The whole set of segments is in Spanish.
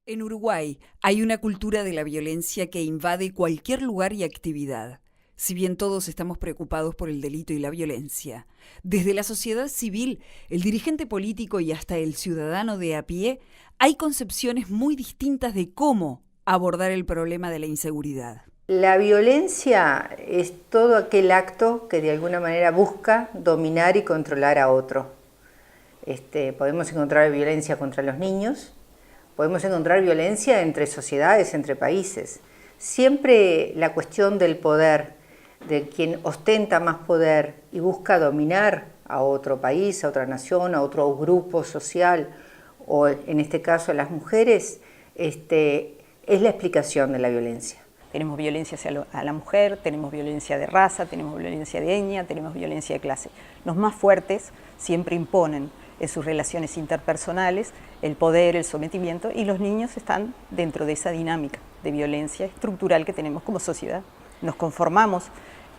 En Uruguay hay una cultura de la violencia que invade cualquier lugar y actividad. Si bien todos estamos preocupados por el delito y la violencia, desde la sociedad civil, el dirigente político y hasta el ciudadano de a pie, hay concepciones muy distintas de cómo abordar el problema de la inseguridad. La violencia es todo aquel acto que de alguna manera busca dominar y controlar a otro. Podemos encontrar violencia contra los niños, podemos encontrar violencia entre sociedades, entre países. Siempre la cuestión del poder, de quien ostenta más poder y busca dominar a otro país, a otra nación, a otro grupo social, o en este caso a las mujeres, es la explicación de la violencia. Tenemos violencia hacia la mujer, tenemos violencia de raza, tenemos violencia de etnia, tenemos violencia de clase. Los más fuertes siempre imponen en sus relaciones interpersonales el poder, el sometimiento, y los niños están dentro de esa dinámica de violencia estructural que tenemos como sociedad. Nos conformamos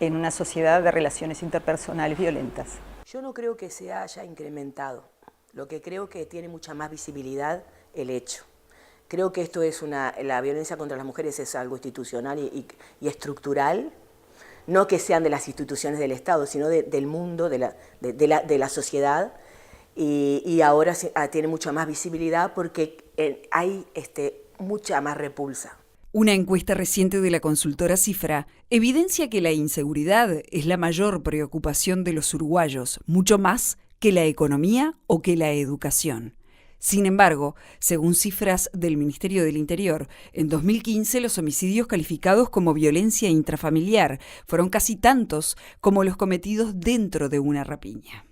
en una sociedad de relaciones interpersonales violentas. Yo no creo que se haya incrementado, lo que creo que tiene mucha más visibilidad el hecho. Creo que esto es la violencia contra las mujeres es algo institucional y estructural, no que sean de las instituciones del Estado, sino del mundo, de la sociedad, y ahora tiene mucha más visibilidad porque hay mucha más repulsa. Una encuesta reciente de la consultora Cifra evidencia que la inseguridad es la mayor preocupación de los uruguayos, mucho más que la economía o que la educación. Sin embargo, según cifras del Ministerio del Interior, en 2015 los homicidios calificados como violencia intrafamiliar fueron casi tantos como los cometidos dentro de una rapiña.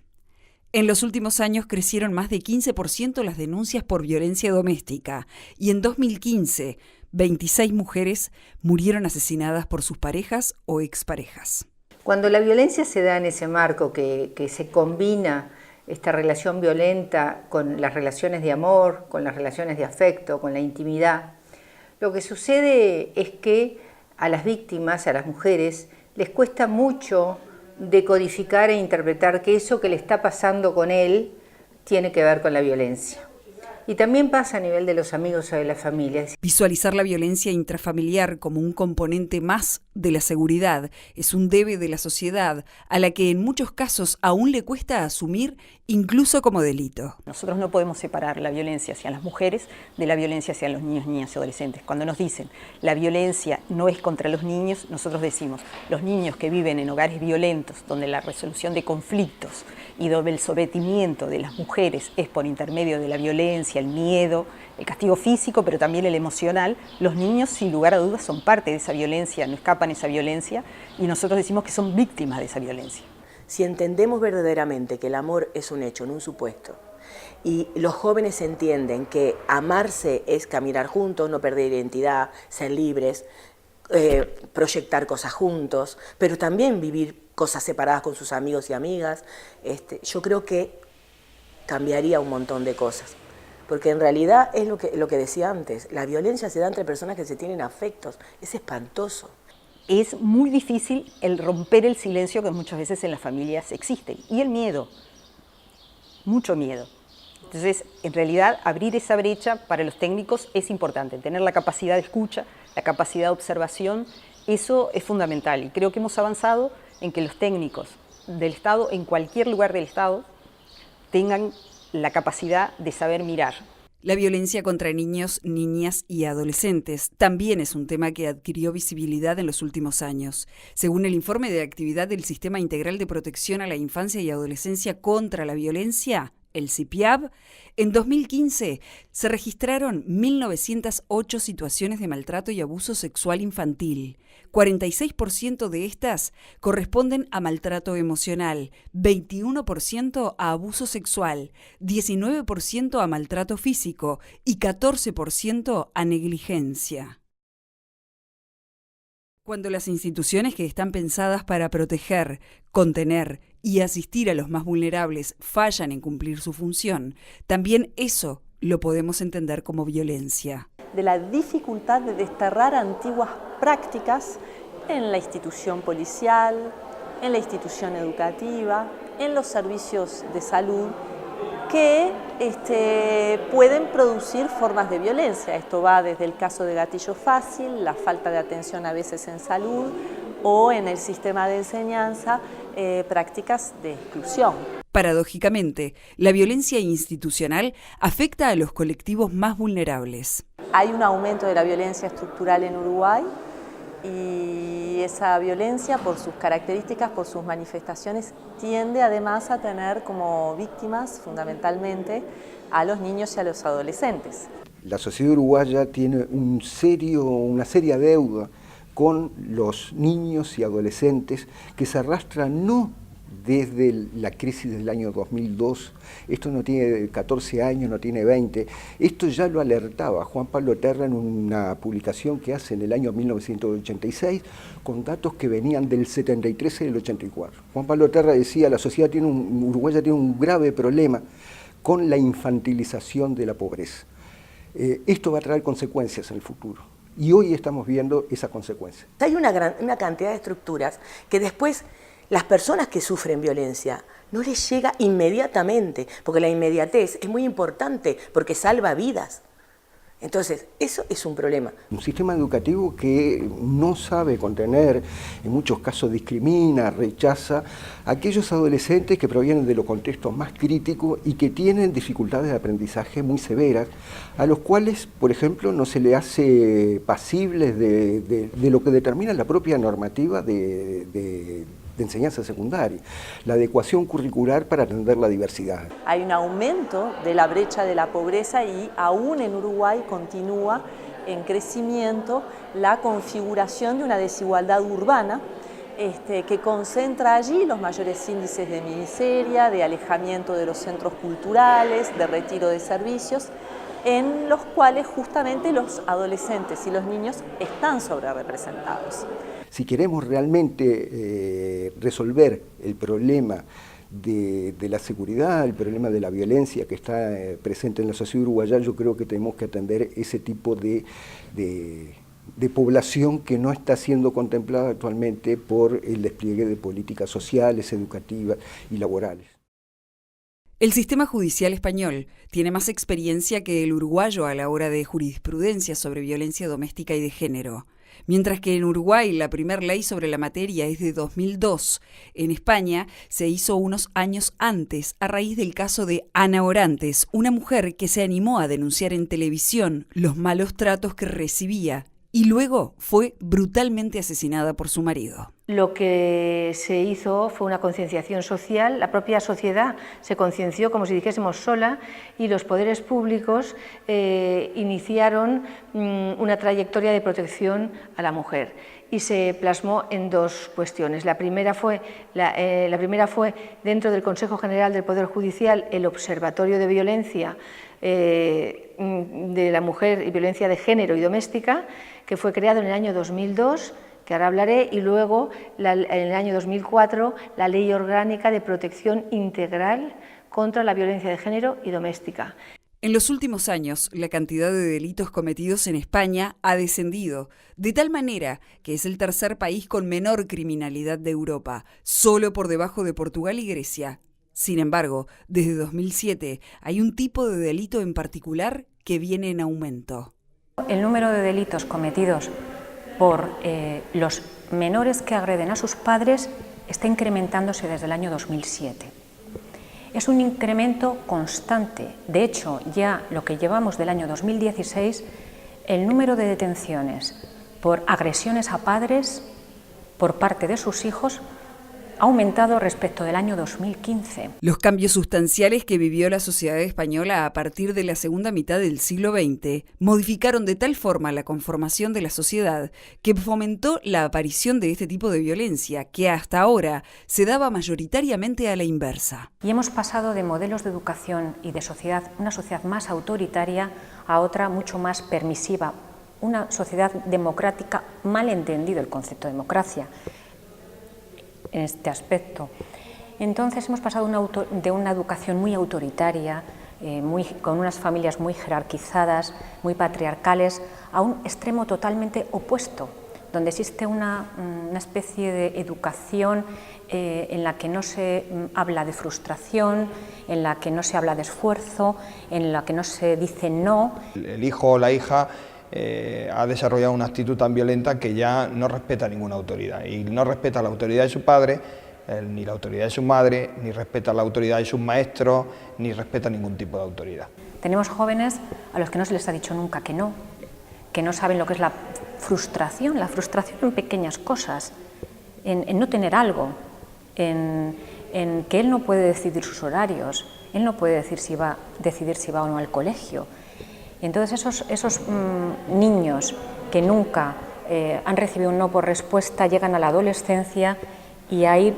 En los últimos años crecieron más de 15% las denuncias por violencia doméstica y en 2015, 26 mujeres murieron asesinadas por sus parejas o exparejas. Cuando la violencia se da en ese marco que se combina esta relación violenta con las relaciones de amor, con las relaciones de afecto, con la intimidad, lo que sucede es que a las víctimas, a las mujeres, les cuesta mucho decodificar e interpretar que eso que le está pasando con él tiene que ver con la violencia. Y también pasa a nivel de los amigos o de las familias. Visualizar la violencia intrafamiliar como un componente más de la seguridad es un debe de la sociedad a la que en muchos casos aún le cuesta asumir incluso como delito. Nosotros no podemos separar la violencia hacia las mujeres de la violencia hacia los niños, niñas y adolescentes. Cuando nos dicen la violencia no es contra los niños, nosotros decimos los niños que viven en hogares violentos, donde la resolución de conflictos y donde el sometimiento de las mujeres es por intermedio de la violencia, el miedo, el castigo físico, pero también el emocional, los niños sin lugar a dudas son parte de esa violencia, no escapan esa violencia y nosotros decimos que son víctimas de esa violencia. Si entendemos verdaderamente que el amor es un hecho, no un supuesto, y los jóvenes entienden que amarse es caminar juntos, no perder identidad, ser libres, proyectar cosas juntos, pero también vivir cosas separadas con sus amigos y amigas, yo creo que cambiaría un montón de cosas. Porque en realidad es lo que decía antes, la violencia se da entre personas que se tienen afectos, es espantoso. Es muy difícil el romper el silencio que muchas veces en las familias existe. Y el miedo, mucho miedo. Entonces, en realidad, abrir esa brecha para los técnicos es importante. Tener la capacidad de escucha, la capacidad de observación, eso es fundamental. Y creo que hemos avanzado en que los técnicos del Estado, en cualquier lugar del Estado, tengan la capacidad de saber mirar. La violencia contra niños, niñas y adolescentes también es un tema que adquirió visibilidad en los últimos años. Según el informe de actividad del Sistema Integral de Protección a la Infancia y Adolescencia contra la Violencia, el CIPIAV, en 2015 se registraron 1.908 situaciones de maltrato y abuso sexual infantil. 46% de estas corresponden a maltrato emocional, 21% a abuso sexual, 19% a maltrato físico y 14% a negligencia. Cuando las instituciones que están pensadas para proteger, contener y asistir a los más vulnerables fallan en cumplir su función, también eso lo podemos entender como violencia. De la dificultad de desterrar antiguas prácticas en la institución policial, en la institución educativa, en los servicios de salud que pueden producir formas de violencia. Esto va desde el caso de gatillo fácil, la falta de atención a veces en salud o en el sistema de enseñanza, prácticas de exclusión. Paradójicamente, la violencia institucional afecta a los colectivos más vulnerables. Hay un aumento de la violencia estructural en Uruguay y esa violencia, por sus características, por sus manifestaciones, tiende además a tener como víctimas fundamentalmente a los niños y a los adolescentes. La sociedad uruguaya tiene una seria deuda con los niños y adolescentes que se arrastran no desde la crisis del año 2002, esto no tiene 14 años, no tiene 20, esto ya lo alertaba Juan Pablo Terra en una publicación que hace en el año 1986 con datos que venían del 73 y del 84. Juan Pablo Terra decía, la sociedad uruguaya tiene un grave problema con la infantilización de la pobreza. Esto va a traer consecuencias en el futuro. Y hoy estamos viendo esa consecuencia. Hay una cantidad de estructuras que después las personas que sufren violencia no les llega inmediatamente, porque la inmediatez es muy importante porque salva vidas. Entonces, eso es un problema. Un sistema educativo que no sabe contener, en muchos casos discrimina, rechaza a aquellos adolescentes que provienen de los contextos más críticos y que tienen dificultades de aprendizaje muy severas, a los cuales, por ejemplo, no se le hace pasibles de lo que determina la propia normativa de enseñanza secundaria, la adecuación curricular para atender la diversidad. Hay un aumento de la brecha de la pobreza y aún en Uruguay continúa en crecimiento la configuración de una desigualdad urbana que concentra allí los mayores índices de miseria, de alejamiento de los centros culturales, de retiro de servicios, en los cuales justamente los adolescentes y los niños están sobrerepresentados. Si queremos realmente resolver el problema de la seguridad, el problema de la violencia que está presente en la sociedad uruguaya, yo creo que tenemos que atender ese tipo de población que no está siendo contemplada actualmente por el despliegue de políticas sociales, educativas y laborales. El sistema judicial español tiene más experiencia que el uruguayo a la hora de jurisprudencia sobre violencia doméstica y de género. Mientras que en Uruguay la primera ley sobre la materia es de 2002, en España se hizo unos años antes a raíz del caso de Ana Orantes, una mujer que se animó a denunciar en televisión los malos tratos que recibía y luego fue brutalmente asesinada por su marido. Lo que se hizo fue una concienciación social, la propia sociedad se concienció, como si dijésemos, sola, y los poderes públicos iniciaron una trayectoria de protección a la mujer y se plasmó en dos cuestiones. La primera fue dentro del Consejo General del Poder Judicial el Observatorio de Violencia de la Mujer y Violencia de Género y Doméstica, que fue creado en el año 2002, que ahora hablaré, y luego en el año 2004 la Ley Orgánica de Protección Integral contra la Violencia de Género y Doméstica. En los últimos años, la cantidad de delitos cometidos en España ha descendido, de tal manera que es el tercer país con menor criminalidad de Europa, solo por debajo de Portugal y Grecia. Sin embargo, desde 2007 hay un tipo de delito en particular que viene en aumento. El número de delitos cometidos por los menores que agreden a sus padres está incrementándose desde el año 2007. Es un incremento constante. De hecho, ya lo que llevamos del año 2016, el número de detenciones por agresiones a padres por parte de sus hijos ha aumentado respecto del año 2015. Los cambios sustanciales que vivió la sociedad española a partir de la segunda mitad del siglo XX modificaron de tal forma la conformación de la sociedad que fomentó la aparición de este tipo de violencia que hasta ahora se daba mayoritariamente a la inversa. Y hemos pasado de modelos de educación y de sociedad, una sociedad más autoritaria a otra mucho más permisiva, una sociedad democrática, mal entendido el concepto de democracia en este aspecto. Entonces hemos pasado de una educación muy autoritaria, con unas familias muy jerarquizadas, muy patriarcales, a un extremo totalmente opuesto, donde existe una especie de educación en la que no se habla de frustración, en la que no se habla de esfuerzo, en la que no se dice no. El hijo o la hija ha desarrollado una actitud tan violenta que ya no respeta ninguna autoridad, y no respeta la autoridad de su padre, ni la autoridad de su madre, ni respeta la autoridad de sus maestros, ni respeta ningún tipo de autoridad. Tenemos jóvenes a los que no se les ha dicho nunca que no saben lo que es la frustración en pequeñas cosas, en no tener algo, en que él no puede decidir sus horarios, él no puede decidir si va o no al colegio. Entonces esos niños que nunca han recibido un no por respuesta llegan a la adolescencia y ahí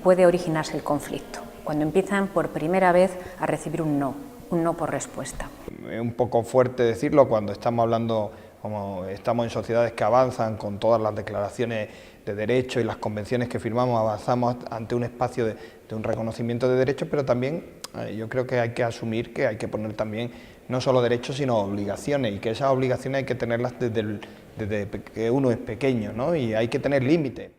puede originarse el conflicto, cuando empiezan por primera vez a recibir un no por respuesta. Es un poco fuerte decirlo cuando estamos hablando, como estamos en sociedades que avanzan con todas las declaraciones de derechos y las convenciones que firmamos, avanzamos ante un espacio de un reconocimiento de derechos, pero también yo creo que hay que asumir que hay que poner también no solo derechos sino obligaciones, y que esas obligaciones hay que tenerlas desde que uno es pequeño, ¿no? Y hay que tener límites.